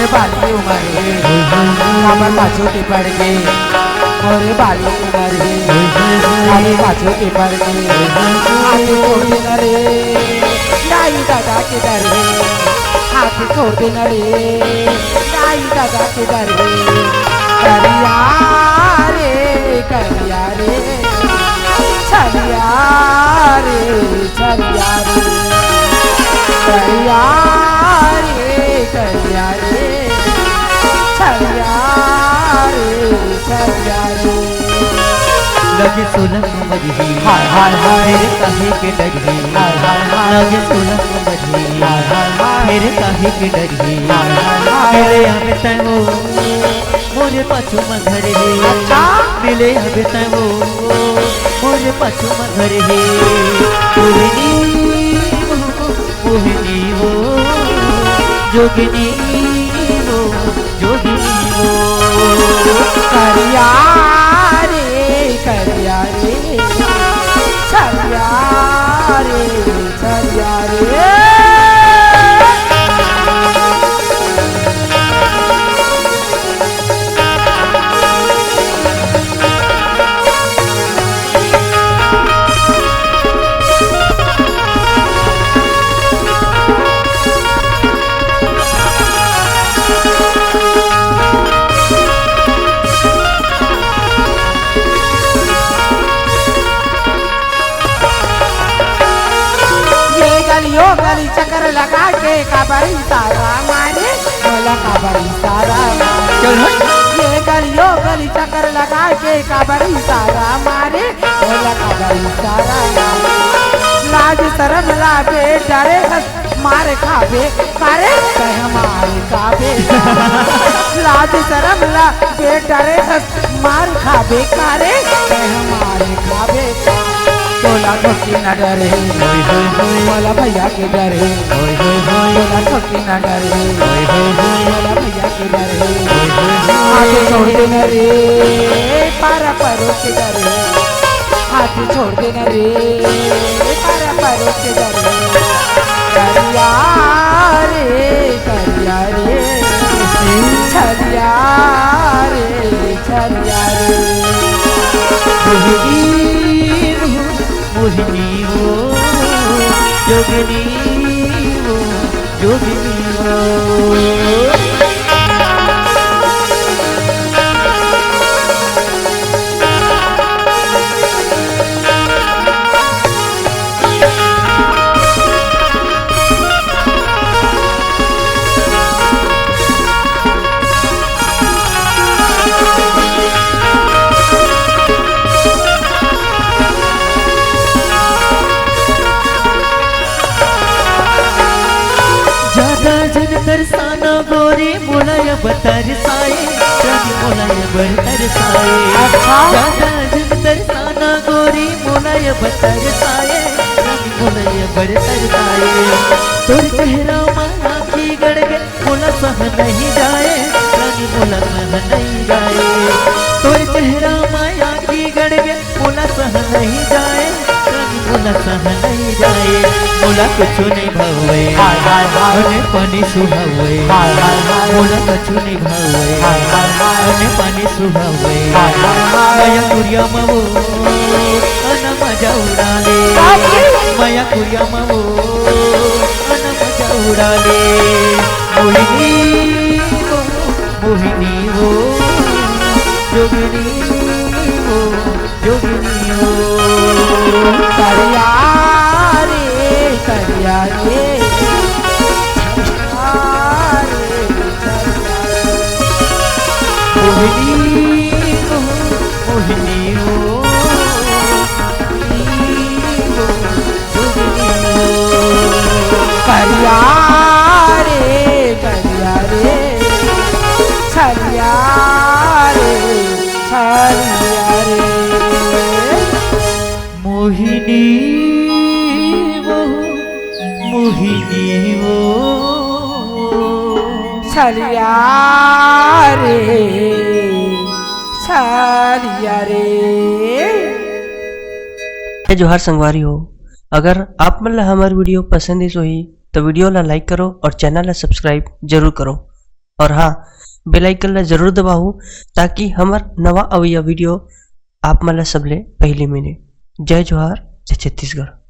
मोरे बाली उमर काबर पाछू की पड़ गई मोरे बाली उमर काबर पाछू की पड़ गई हाथी छोड़ देना रे दाई दादा के डर हाथी छोड़ देना रे दाई दादा के डर करिया रे छलिया रे करिया रे करिया रे छलिया रे लगे सोलह मजही हाय हाय हाय मेरे काहे के डरही हाय हाय हाय लगे सोलह मजही हाय हाय हाय मेरे काहे के डरही हाय हाय हाय मिले हमें तैवो मोरे पाछू मधर हे अच्छा मिले हमें तैवो मोरे पाछू मधर हे मोहिनी मोहिनी वो जोगिनी वो जोगिनी वो करिया रे छलिया रे गलियों गली चक्कर लगा के काबरी सारा मारे बोला काबरी सारा चलो ये गलियों गली चक्कर लगा के काबरी सारा मारे बोला काबरी सारा लाज शरम लाबे डरे मारे खाबे कारे कह मारे काबे लाज शरम लाबे डरे मार खाबे कारे कह मारे खाबे बोला ठोकी न डरे बोला भैया के डरे बोला ठोकी न डरे बोला भैया के डरे हाथ छोड़ देना रे पारा परो के डरे हाथ छोड़ देना रे पारा परो के डरे करिया रे छलिया रे मोहिनी वो जोगिनी वो जोगिनी वो तरसाना गोरी मोलाय बतर साए रानी मोलाय बतर साए ज्यादा जन तरसाना गोरी मोलाय बतर साए रानी मोलाय बतर साए तोर चेहरा माया की गड़गे मोला सह नहीं जाए रानी मोला सह नहीं जाए तोर चेहरा माया की गड़गे मोला सह नहीं जाए मोला सह नहीं जाए मोला कुछ नहीं भावे अने पानी सुहावे मोला कुछ नहीं भावे अने पानी सुहावे माया कुरिया मवो अना मजा उड़ाले माया कुरिया मवो अना मजा उड़ाले मोहिनी वो जोगिनी वो जोगिनी वो करिया रे छलिया रे मोहिनी वो करिया रे छलिया रे मोहिनी वो छलिया रे जोहार संगवारी हो। अगर आप मन ला हमार वीडियो पसंद ही तो वीडियो ला लाइक करो और चैनल ला सब्सक्राइब जरूर करो। और हाँ, बेल आइकन ला जरूर दबाओ ताकि हमार नवा अवैया वीडियो आप मन ला सबले पहले मिले। जय जोहार, जय छत्तीसगढ़।